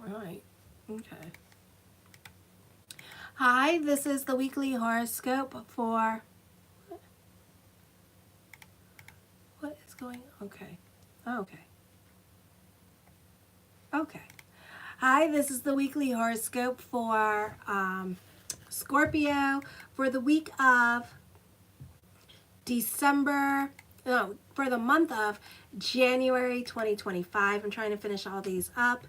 Right. Okay. Hi, this is the weekly horoscope for... What is going on? Okay. Okay. Okay. Hi, this is the weekly horoscope for Scorpio for the week of December, no, for the month of January 2025. I'm trying to finish all these up.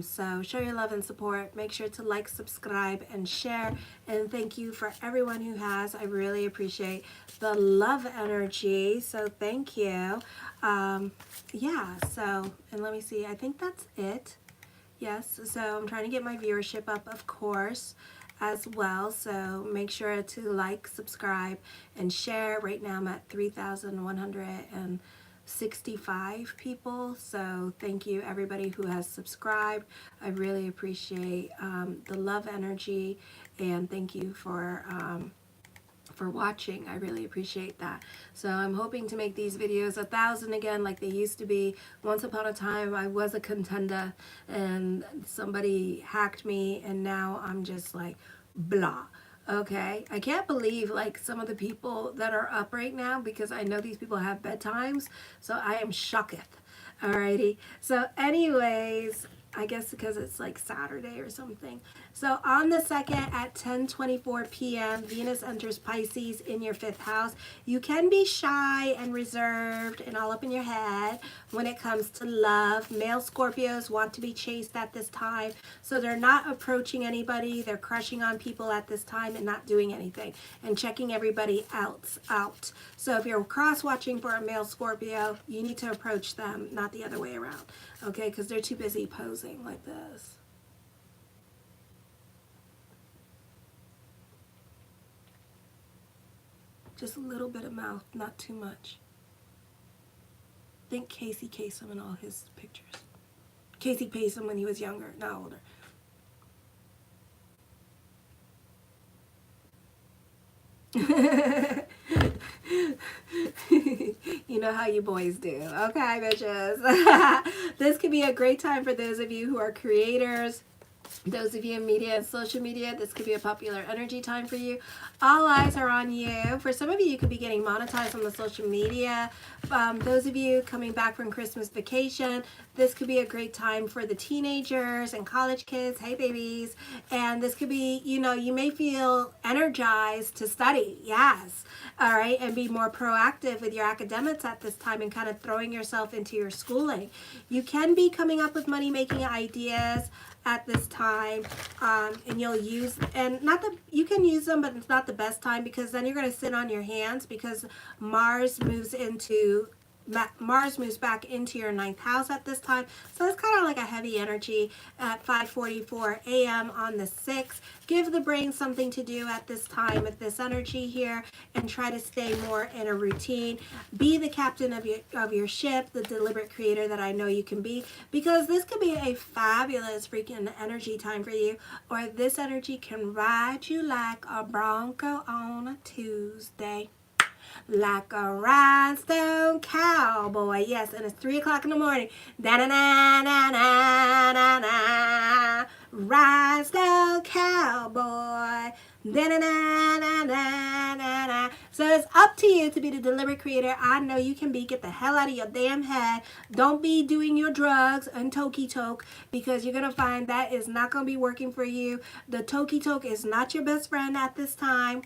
So show your love and support. Make sure to like, subscribe, and share. And thank you for everyone who has. I really appreciate the love energy. So thank you. Yeah, so, and let me see. I think that's it. Yes, so I'm trying to get my viewership up, of course, as well. So make sure to like, subscribe, and share. Right now I'm at 3,165 people. So thank you everybody who has subscribed. I really appreciate the love energy, and thank you for watching. I really appreciate that. So I'm hoping to make these videos 1,000 again like they used to be. Once upon a time I was a contender and somebody hacked me, and now I'm just like blah. Okay, I can't believe like some of the people that are up right now, because I know these people have bedtimes, so I am shocketh. Alrighty, so anyways, I guess because it's like Saturday or something. So on the 2nd at 10:24 p.m., Venus enters Pisces in your 5th house. You can be shy and reserved and all up in your head when it comes to love. Male Scorpios want to be chased at this time, so they're not approaching anybody. They're crushing on people at this time and not doing anything and checking everybody else out. So if you're cross-watching for a male Scorpio, you need to approach them, not the other way around, okay? Because they're too busy posing like this. Just a little bit of mouth, not too much. Think Casey Kasem in all his pictures. Casey Kasem when he was younger, not older. You know how you boys do. Okay, bitches. This could be a great time for those of you who are creators. Those of you in media and social media, this could be a popular energy time for you. All eyes are on you. For some of you, you could be getting monetized on the social media. Those of you coming back from Christmas vacation, this could be a great time for the teenagers and college kids. Hey, babies. And this could be, you know, you may feel energized to study. Yes. All right. And be more proactive with your academics at this time and kind of throwing yourself into your schooling. You can be coming up with money-making ideas at this time, and you'll use, and not that you can use them, but it's not the best time, because then you're going to sit on your hands, because Mars moves back into your 9th house at this time. So it's kind of like a heavy energy at 5:44 a.m. on the 6th. Give the brain something to do at this time with this energy here, and try to stay more in a routine. Be the captain of your ship, the deliberate creator that I know you can be, because this could be a fabulous freaking energy time for you, or this energy can ride you like a bronco on a Tuesday. Like a rhinestone cowboy. Yes, and it's 3 o'clock in the morning. Da-na-na-na-na-na-na. Rhinestone cowboy. Da-na-na-na-na-na-na. So it's up to you to be the deliberate creator. I know you can be. Get the hell out of your damn head. Don't be doing your drugs and toki-toke, because you're going to find that is not going to be working for you. The toki-toke is not your best friend at this time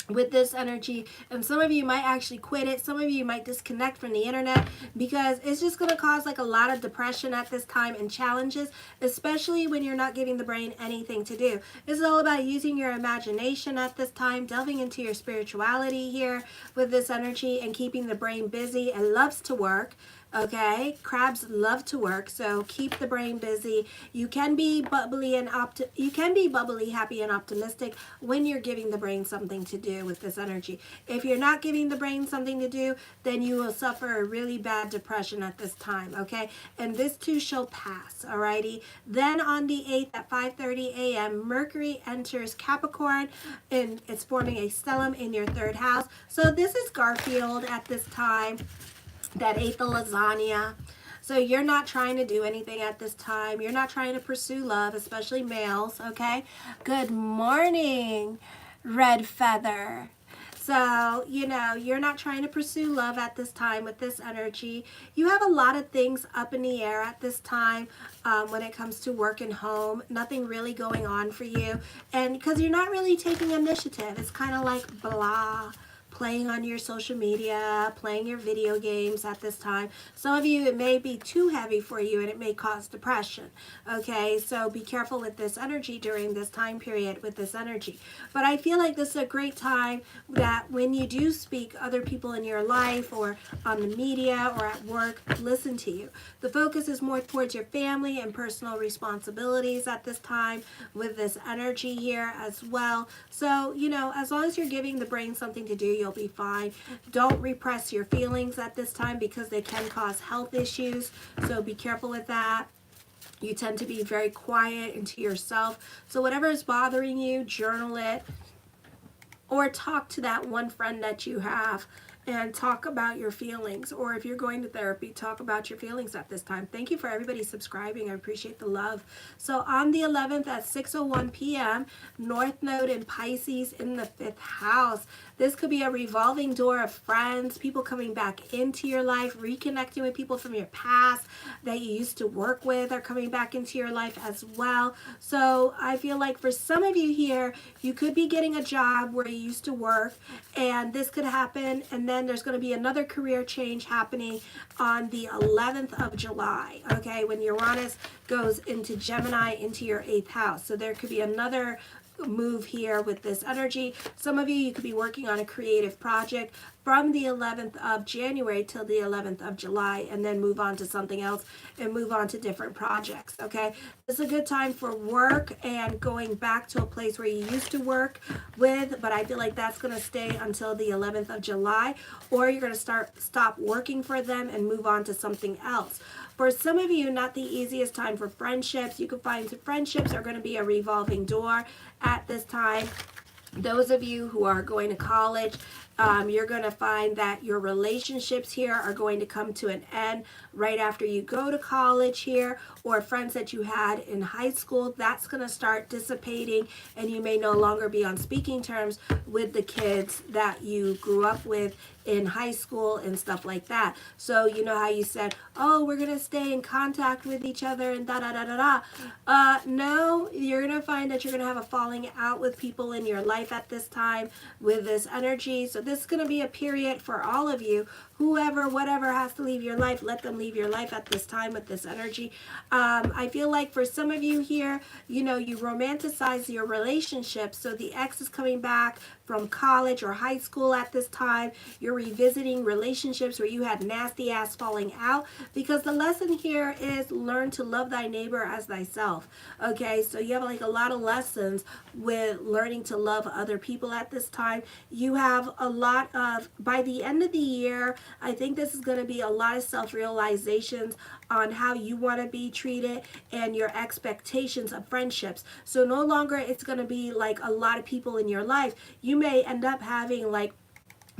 with this energy, and some of you might actually quit it. Some of you might disconnect from the internet, because it's just going to cause like a lot of depression at this time and challenges, especially when you're not giving the brain anything to do. This is all about using your imagination at this time, delving into your spirituality here with this energy, and keeping the brain busy. It loves to work. Okay, crabs love to work, so keep the brain busy. You can be bubbly and happy and optimistic when you're giving the brain something to do with this energy. If you're not giving the brain something to do, then you will suffer a really bad depression at this time, okay? And this too shall pass, alrighty? Then on the 8th at 5:30 a.m., Mercury enters Capricorn, and it's forming a stellium in your 3rd house. So this is Garfield at this time that ate the lasagna. So you're not trying to do anything at this time. You're not trying to pursue love, especially males, okay? Good morning, Red Feather. So, you're not trying to pursue love at this time with this energy. You have a lot of things up in the air at this time when it comes to work and home. Nothing really going on for you. And because you're not really taking initiative, it's kind of like blah. Playing on your social media, playing your video games at this time. Some of you, it may be too heavy for you and it may cause depression. Okay, so be careful with this energy during this time period with this energy. But I feel like this is a great time that when you do speak, other people in your life or on the media or at work listen to you. The focus is more towards your family and personal responsibilities at this time with this energy here as well. So, as long as you're giving the brain something to do, you'll be fine. Don't repress your feelings at this time because they can cause health issues. So be careful with that. You tend to be very quiet into yourself. So whatever is bothering you, journal it or talk to that one friend that you have and talk about your feelings. Or if you're going to therapy, talk about your feelings at this time. Thank you for everybody subscribing. I appreciate the love. So on the 11th at 6:01 p.m., North Node in Pisces in the 5th house. This could be a revolving door of friends, people coming back into your life, reconnecting with people from your past that you used to work with are coming back into your life as well. So I feel like for some of you here, you could be getting a job where you used to work, and this could happen, and then there's going to be another career change happening on the 11th of July, okay, when Uranus goes into Gemini into your 8th house. So there could be another move here with this energy. Some of you could be working on a creative project from the 11th of January till the 11th of July and then move on to something else and move on to different projects, okay? It's a good time for work and going back to a place where you used to work with, but I feel like that's going to stay until the 11th of July, or you're going to stop working for them and move on to something else. For some of you, not the easiest time for friendships. You can find some friendships are going to be a revolving door at this time. Those of you who are going to college, you're going to find that your relationships here are going to come to an end right after you go to college here, or friends that you had in high school, that's going to start dissipating and you may no longer be on speaking terms with the kids that you grew up with in high school and stuff like that. So you know how you said, oh, we're going to stay in contact with each other and da-da-da-da-da. No, you're going to find that you're going to have a falling out with people in your life at this time with this energy. So this is going to be a period for all of you. Whoever, whatever has to leave your life, let them leave your life at this time with this energy. I feel like for some of you here, you romanticize your relationship. So the ex is coming back from college or high school at this time. You're revisiting relationships where you had nasty ass falling out, because the lesson here is learn to love thy neighbor as thyself. Okay, so you have like a lot of lessons with learning to love other people at this time. You have a lot of, by the end of the year, I think this is going to be a lot of self-realizations on how you want to be treated and your expectations of friendships. So no longer it's going to be like a lot of people in your life. You may end up having like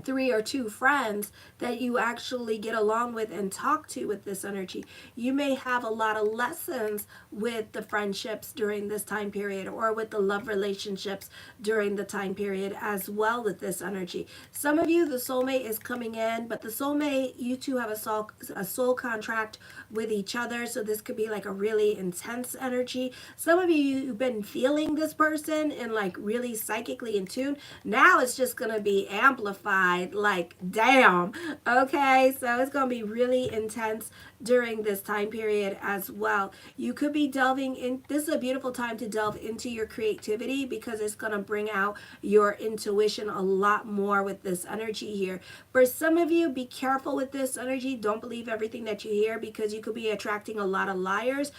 3 or 2 friends that you actually get along with and talk to with this energy. You may have a lot of lessons with the friendships during this time period, or with the love relationships during the time period as well with this energy. Some of you, the soulmate is coming in, but the soulmate, you two have a soul contract with each other. So this could be like a really intense energy. Some of you, you've been feeling this person and like really psychically in tune. Now it's just going to be amplified. Like, damn. Okay, so it's going to be really intense during this time period as well. You could be delving in. This is a beautiful time to delve into your creativity, because it's going to bring out your intuition a lot more with this energy here. For some of you, be careful with this energy. Don't believe everything that you hear, because you could be attracting a lot of liars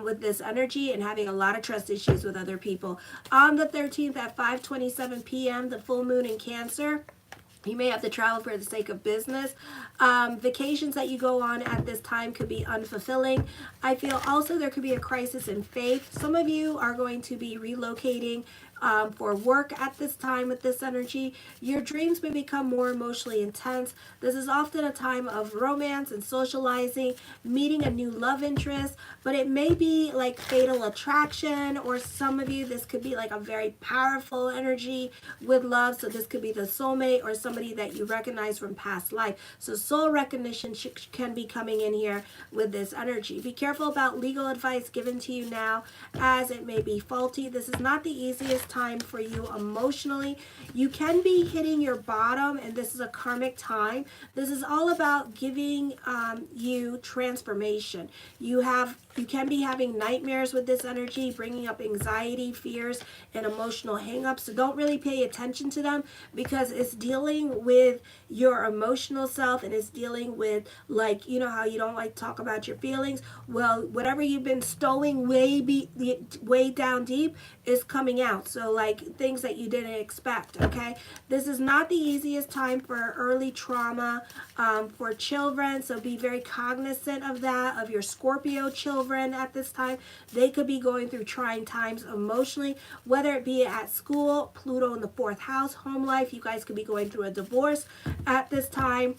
with this energy and having a lot of trust issues with other people. On the 13th at 5:27 p.m., the full moon in Cancer. You may have to travel for the sake of business. Vacations that you go on at this time could be unfulfilling. I feel also there could be a crisis in faith. Some of you are going to be relocating for work at this time with this energy. Your dreams may become more emotionally intense. This is often a time of romance and socializing, meeting a new love interest, but it may be like fatal attraction, or some of you, this could be like a very powerful energy with love. So this could be the soulmate or somebody that you recognize from past life. So soul recognition can be coming in here with this energy. Be careful about legal advice given to you now, as it may be faulty. This is not the easiest time for you emotionally. You can be hitting your bottom, and this is a karmic time. This is all about giving you transformation. You can be having nightmares with this energy, bringing up anxiety, fears, and emotional hang-ups. So don't really pay attention to them, because it's dealing with your emotional self, and it's dealing with, like, you know how you don't like to talk about your feelings? Well, whatever you've been stowing way down deep is coming out. So like things that you didn't expect, okay? This is not the easiest time for early trauma for children, so be very cognizant of that, of your Scorpio children at this time. They could be going through trying times emotionally, whether it be at school, Pluto in the 4th house, home life. You guys could be going through a divorce at this time.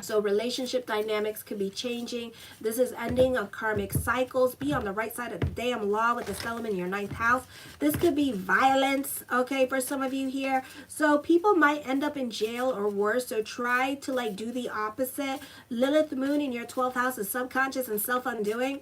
So relationship dynamics could be changing. This is ending of karmic cycles. Be on the right side of the damn law with the stellium in your 9th house. This could be violence, okay, for some of you here. So people might end up in jail or worse. So try to like do the opposite. Lilith moon in your 12th house is subconscious and self-undoing.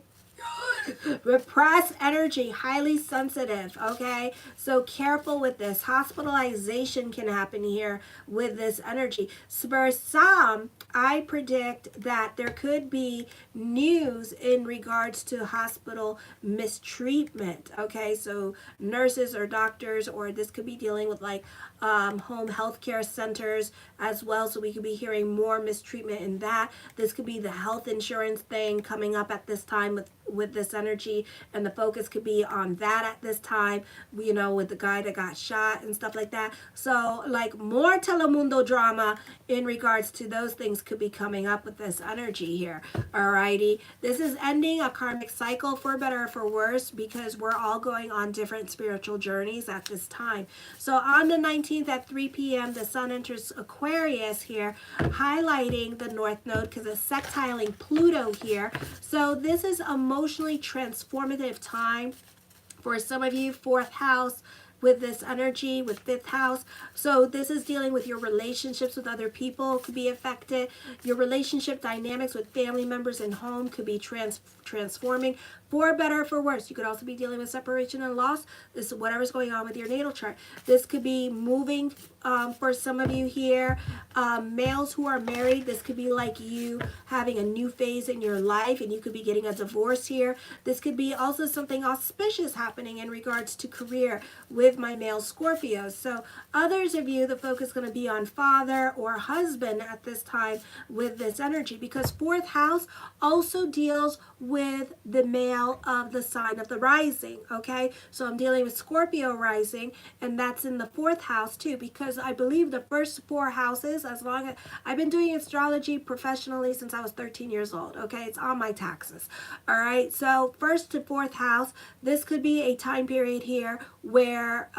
Repressed energy, highly sensitive, okay? So careful with this. Hospitalization can happen here with this energy. For some, I predict that there could be news in regards to hospital mistreatment, okay? So nurses or doctors, or this could be dealing with like home health care centers as well. So we could be hearing more mistreatment in that. This could be the health insurance thing coming up at this time with this energy, and the focus could be on that at this time, you know, with the guy that got shot and stuff like that. So like more Telemundo drama in regards to those things could be coming up with this energy here. Alrighty, this is ending a karmic cycle, for better or for worse, because we're all going on different spiritual journeys at this time. So on the 19th at 3 p.m. the sun enters Aquarius here, highlighting the North Node because it's sextiling Pluto here. So this is emotionally transformative time for some of you. 4th house with this energy, with 5th house. So this is dealing with your relationships with other people could be affected. Your relationship dynamics with family members and home could be transforming, for better or for worse. You could also be dealing with separation and loss. This is whatever's going on with your natal chart. This could be moving for some of you here. Males who are married, this could be like you having a new phase in your life, and you could be getting a divorce here. This could be also something auspicious happening in regards to career with my male Scorpios. So others of you, the focus is going to be on father or husband at this time with this energy, because 4th house also deals with the male of the sign of the rising, okay? So I'm dealing with Scorpio rising, and that's in the 4th house too, because I believe the first 4 houses, as long as I've been doing astrology professionally since I was 13 years old, okay? It's on my taxes. All right, so 1st to 4th house, this could be a time period here where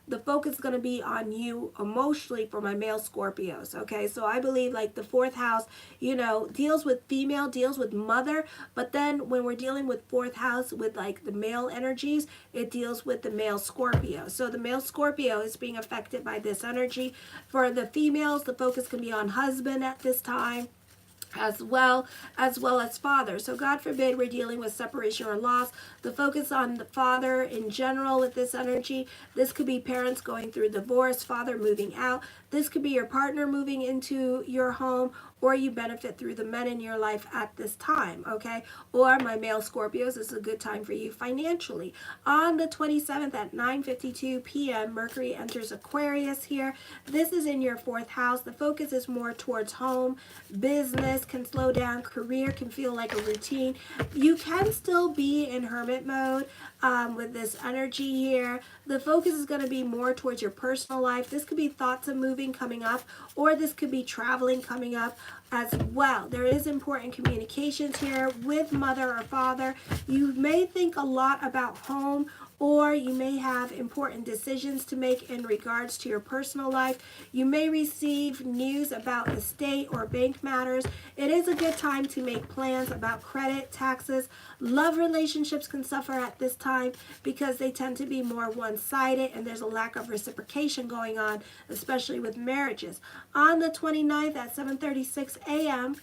the focus is going to be on you emotionally for my male Scorpios, okay? So I believe like the 4th house, you know, deals with female, deals with mother, but then when we're dealing with 4th house with like the male energies, it deals with the male Scorpio. So the male Scorpio is being affected by this energy. For the females, the focus can be on husband at this time, as well as father. So God forbid we're dealing with separation or loss. The focus on the father in general with this energy. This could be parents going through divorce, father moving out. This could be your partner moving into your home, or you benefit through the men in your life at this time, okay? Or my male Scorpios, this is a good time for you financially. On the 27th at 9:52 p.m., Mercury enters Aquarius here. This is in your 4th house. The focus is more towards home. Business can slow down. Career can feel like a routine. You can still be in hermit mode with this energy here. The focus is going to be more towards your personal life. This could be thoughts of moving coming up, or this could be traveling coming up as well. There is important communications here with mother or father. You may think a lot about home or you may have important decisions to make in regards to your personal life. You may receive news about estate or bank matters. It is a good time to make plans about credit, taxes. Love relationships can suffer at this time because they tend to be more one-sided and there's a lack of reciprocation going on, especially with marriages. On the 29th at 7:36 a.m.,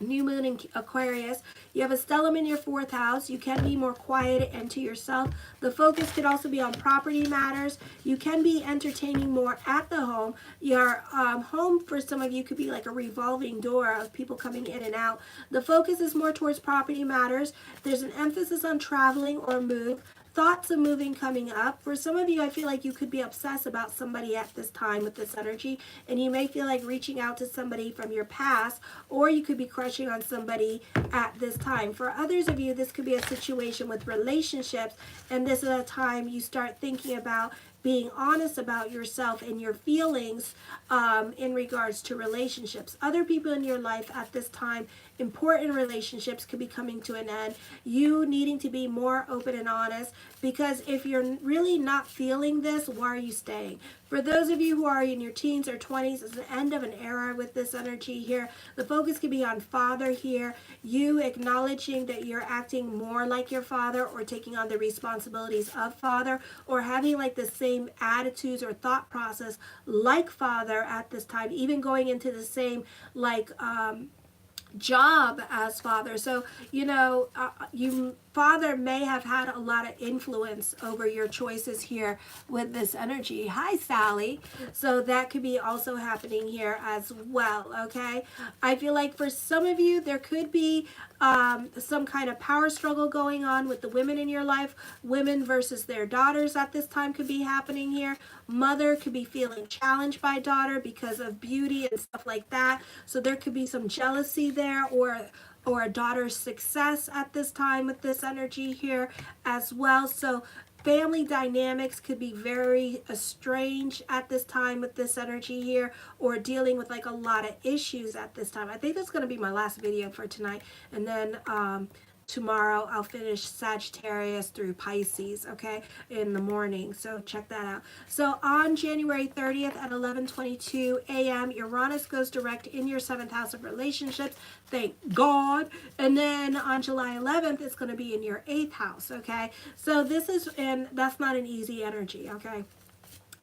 new moon in Aquarius, you have a stellium in your 4th house. You can be more quiet and to yourself. The focus could also be on property matters. You can be entertaining more at the home. Your home for some of you could be like a revolving door of people coming in and out. The focus is more towards property matters. There's an emphasis on traveling or move. Thoughts of moving coming up. For some of you, I feel like you could be obsessed about somebody at this time with this energy, and you may feel like reaching out to somebody from your past, or you could be crushing on somebody at this time. For others of you, this could be a situation with relationships, and this is a time you start thinking about being honest about yourself and your feelings in regards to relationships. Other people in your life at this time, important relationships could be coming to an end. You needing to be more open and honest, because if you're really not feeling this, why are you staying? For those of you who are in your teens or 20s, it's the end of an era with this energy here. The focus could be on father here. You acknowledging that you're acting more like your father or taking on the responsibilities of father, or having like the same attitudes or thought process like father at this time, even going into the same like job as father. So father may have had a lot of influence over your choices here with this energy. Hi, Sally. So that could be also happening here as well. Okay, I feel like for some of you there could be some kind of power struggle going on with the women in your life. Women versus their daughters at this time could be happening here. Mother could be feeling challenged by daughter because of beauty and stuff like that. So there could be some jealousy there, or a daughter's success at this time with this energy here as well. So family dynamics could be very estranged at this time with this energy here, or dealing with like a lot of issues at this time. I think that's going to be my last video for tonight, and then tomorrow I'll finish Sagittarius through Pisces, okay, in the morning. So check that out. So on January 30th at 11:22 a.m., Uranus goes direct in your 7th house of relationships. Thank God. And then on July 11th, it's going to be in your 8th house, okay? So this is, and that's not an easy energy, okay?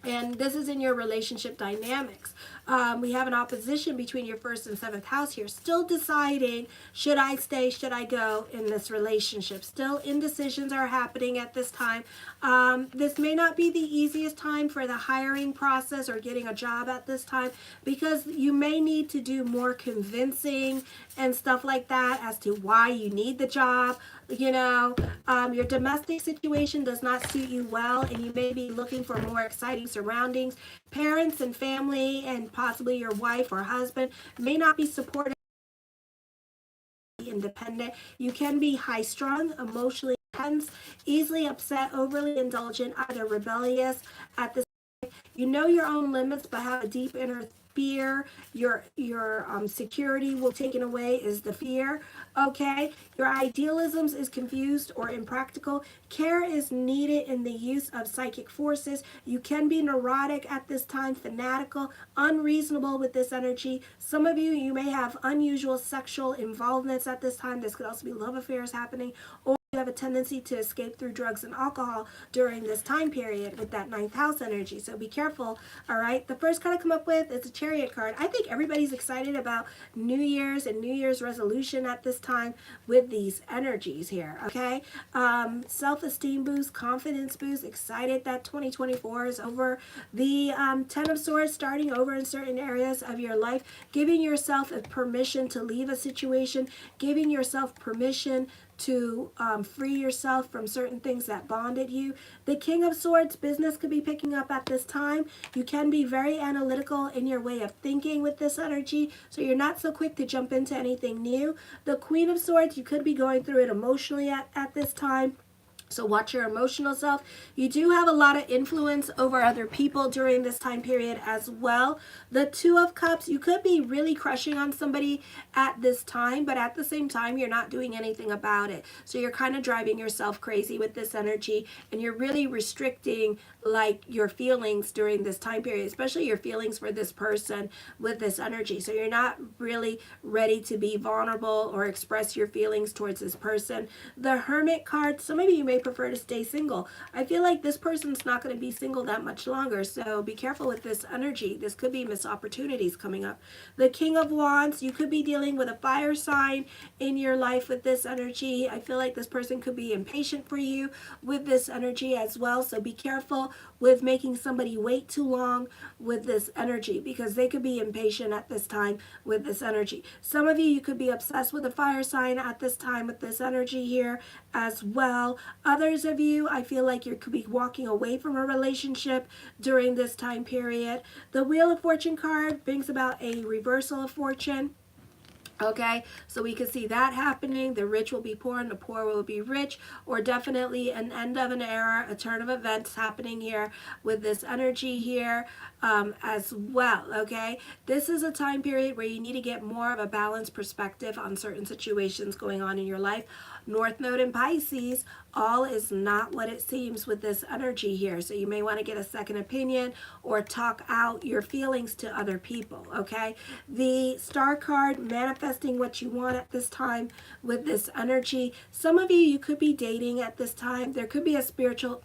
And this is in your relationship dynamics. We have an opposition between your 1st and 7th house here. Still deciding, should I stay, should I go in this relationship? Still indecisions are happening at this time. This may not be the easiest time for the hiring process or getting a job at this time, because you may need to do more convincing and stuff like that as to why you need the job. Your domestic situation does not suit you well, and you may be looking for more exciting surroundings. Parents and family and possibly your wife or husband may not be supportive, independent. You can be high-strung, emotionally intense, easily upset, overly indulgent, either rebellious at this time. You know your own limits, but have a deep inner fear. Your security will taken away is the fear. Okay, your idealisms is confused or impractical. Care is needed in the use of psychic forces. You can be neurotic at this time, fanatical, unreasonable with this energy. Some of you may have unusual sexual involvements at this time. This could also be love affairs happening, or you have a tendency to escape through drugs and alcohol during this time period with that 9th house energy. So be careful, all right? The first card I come up with is a Chariot card. I think everybody's excited about New Year's and New Year's resolution at this time with these energies here, okay? Self-esteem boost, confidence boost, excited that 2024 is over. The 10 of Swords starting over in certain areas of your life, giving yourself a permission to leave a situation, giving yourself permission to free yourself from certain things that bonded you. The King of Swords, business could be picking up at this time. You can be very analytical in your way of thinking with this energy, so you're not so quick to jump into anything new. The Queen of Swords, you could be going through it emotionally at this time. So watch your emotional self. You do have a lot of influence over other people during this time period as well. The Two of Cups, you could be really crushing on somebody at this time, but at the same time, you're not doing anything about it. So you're kind of driving yourself crazy with this energy, and you're really restricting like your feelings during this time period, especially your feelings for this person with this energy. So you're not really ready to be vulnerable or express your feelings towards this person. The Hermit card, some of you may prefer to stay single. I feel like this person's not going to be single that much longer, so be careful with this energy. This could be missed opportunities coming up. The King of Wands, you could be dealing with a fire sign in your life with this energy. I feel like this person could be impatient for you with this energy as well, so be careful with making somebody wait too long with this energy, because they could be impatient at this time with this energy. Some of you, you could be obsessed with a fire sign at this time with this energy here as well. Others of you, I feel like you could be walking away from a relationship during this time period. The Wheel of Fortune card brings about a reversal of fortune. Okay, so we can see that happening. The rich will be poor and the poor will be rich, or definitely an end of an era, a turn of events happening here with this energy here as well. Okay, this is a time period where you need to get more of a balanced perspective on certain situations going on in your life. North Node in Pisces, all is not what it seems with this energy here. So you may want to get a second opinion or talk out your feelings to other people, okay? The Star card, manifesting what you want at this time with this energy. Some of you, you could be dating at this time. There could be a spiritual...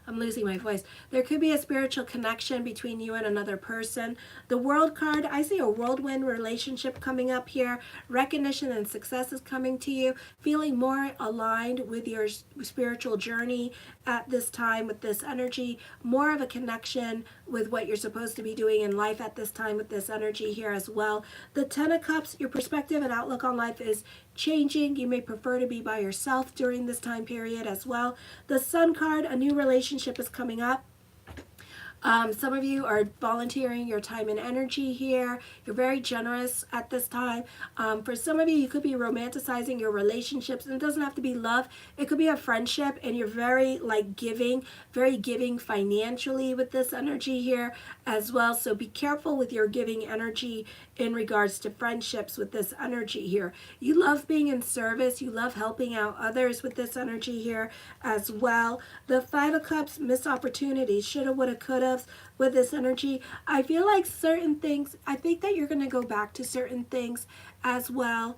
I'm losing my voice. There could be a spiritual connection between you and another person. The World card, I see a whirlwind relationship coming up here. Recognition and success is coming to you. Feeling more aligned with your spiritual journey at this time with this energy. More of a connection with what you're supposed to be doing in life at this time with this energy here as well. The Ten of Cups, your perspective and outlook on life is changing. You may prefer to be by yourself during this time period as well. The Sun card, a new relationship is coming up. Some of you are volunteering your time and energy here. You're very generous at this time. For some of you, you could be romanticizing your relationships, and it doesn't have to be love. It could be a friendship, and you're very like giving, very giving financially with this energy here as well. So be careful with your giving energy in regards to friendships with this energy here. You love being in service. You love helping out others with this energy here as well. The Five of Cups, missed opportunities, shoulda, woulda, coulda with this energy. I feel like certain things, I think that you're going to go back to certain things as well.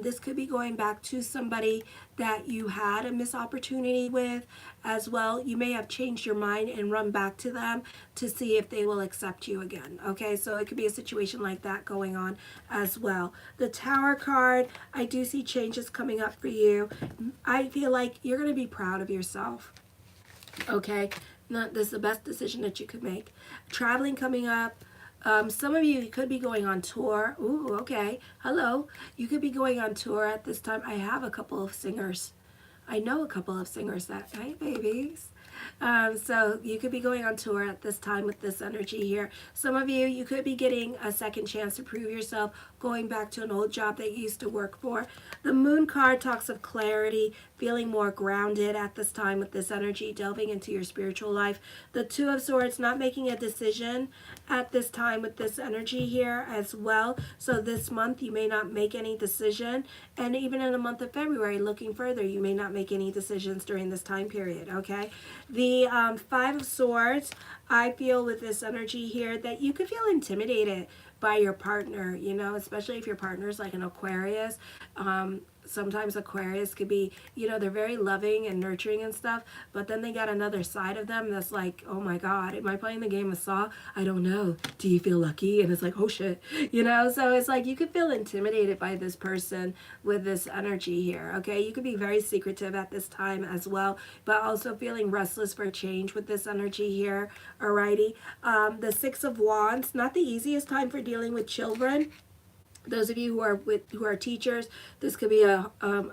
This could be going back to somebody that you had a missed opportunity with as well. You may have changed your mind and run back to them to see if they will accept you again. Okay, so it could be a situation like that going on as well. The Tower card, I do see changes coming up for you. I feel like you're going to be proud of yourself. Okay, this is the best decision that you could make. Traveling coming up. Some of you could be going on tour. Ooh, okay. Hello. You could be going on tour at this time. I have a couple of singers. I know a couple of singers that, hey, babies. So you could be going on tour at this time with this energy here. Some of you, you could be getting a second chance to prove yourself, going back to an old job that you used to work for. The Moon card talks of clarity, feeling more grounded at this time with this energy, delving into your spiritual life. The Two of Swords, not making a decision at this time with this energy here as well. So this month you may not make any decision, and even in the month of February, looking further, you may not make any decisions during this time period, okay? The Five of Swords, I feel with this energy here that you could feel intimidated by your partner, you know, especially if your partner is like an Aquarius. Sometimes Aquarius could be, you know, they're very loving and nurturing and stuff, but then they got another side of them that's like, oh my God, am I playing the game of Saw? I don't know. Do you feel lucky? And it's like, oh shit, you know? So it's like you could feel intimidated by this person with this energy here, okay? You could be very secretive at this time as well, but also feeling restless for change with this energy here, alrighty? The Six of Wands, not the easiest time for dealing with children. Those of you who are teachers, this could be a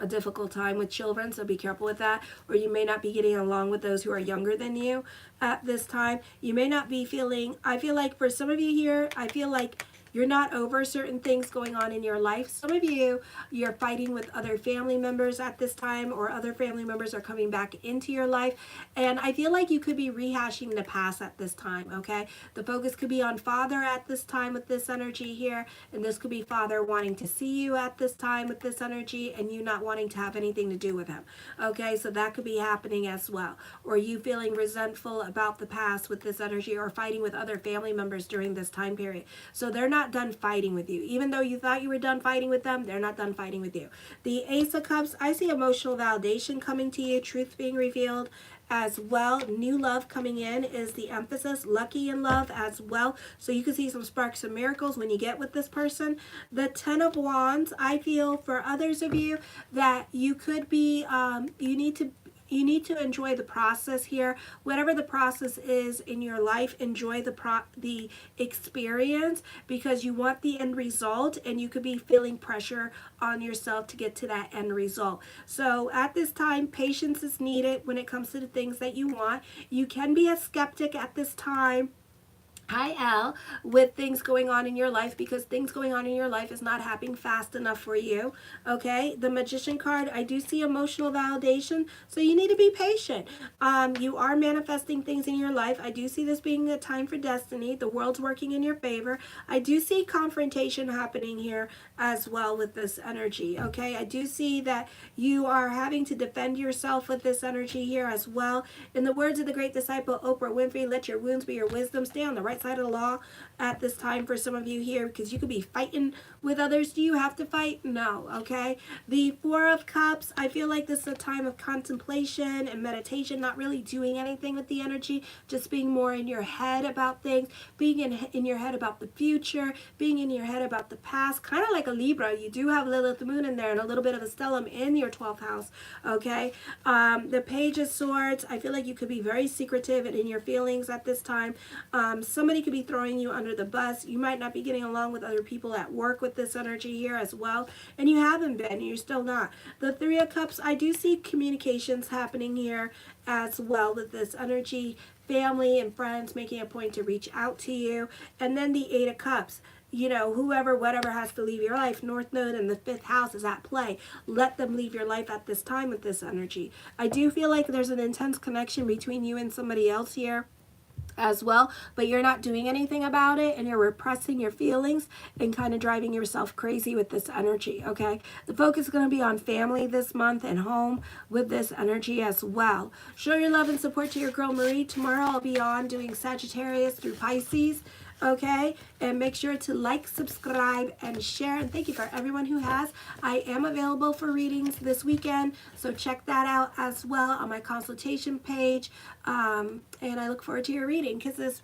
difficult time with children, so be careful with that. Or you may not be getting along with those who are younger than you at this time. You may not be feeling, I feel like for some of you here, I feel like You're not over certain things going on in your life. Some of you, you're fighting with other family members at this time, or other family members are coming back into your life. And I feel like you could be rehashing the past at this time, okay? The focus could be on father at this time with this energy here. And this could be father wanting to see you at this time with this energy, and you not wanting to have anything to do with him. Okay, so that could be happening as well. Or you feeling resentful about the past with this energy, or fighting with other family members during this time period. So they're not done fighting with you. Even though you thought you were done fighting with them, they're not done fighting with you. The Ace of Cups, I see emotional validation coming to you, truth being revealed as well. New love coming in is the emphasis. Lucky in love as well. So you can see some sparks of miracles when you get with this person. The Ten of Wands, I feel for others of you that you could be, you need to enjoy the process here. Whatever the process is in your life, enjoy the experience, because you want the end result, and you could be feeling pressure on yourself to get to that end result. So at this time, patience is needed when it comes to the things that you want. You can be a skeptic at this time. Hi, Al, with things going on in your life, because things going on in your life is not happening fast enough for you. Okay, the Magician card, I do see emotional validation, so you need to be patient. You are manifesting things in your life. I do see this being a time for destiny. The world's working in your favor. I do see confrontation happening here as well with this energy. Okay, I do see that you are having to defend yourself with this energy here as well. In the words of the great disciple Oprah Winfrey, let your wounds be your wisdom. Stay on the right side of the law at this time for some of you here, because you could be fighting with others. Do you have to fight? No. Okay, the Four of Cups, I feel like this is a time of contemplation and meditation, not really doing anything with the energy, just being more in your head about things, being in your head about the future, being in your head about the past, kind of like a Libra. You do have Lilith Moon in there and a little bit of a stellium in your 12th house. Okay, the Page of Swords, I feel like you could be very secretive and in your feelings at this time. Somebody could be throwing you under the bus. You might not be getting along with other people at work with this energy here as well, and you haven't been, you're still not. The Three of Cups, I do see communications happening here as well with this energy, family and friends making a point to reach out to you. And then the Eight of Cups, you know, whoever, whatever has to leave your life, North Node and the 5th house is at play. Let them leave your life at this time with this energy. I do feel like there's an intense connection between you and somebody else here as well, but you're not doing anything about it, and you're repressing your feelings and kind of driving yourself crazy with this energy. Okay, the focus is going to be on family this month and home with this energy as well. Show your love and support to your girl Marie. Tomorrow I'll be on doing Sagittarius through Pisces. Okay, and make sure to like, subscribe, and share. And thank you for everyone who has. I am available for readings this weekend, so check that out as well on my consultation page. And I look forward to your reading. Kisses.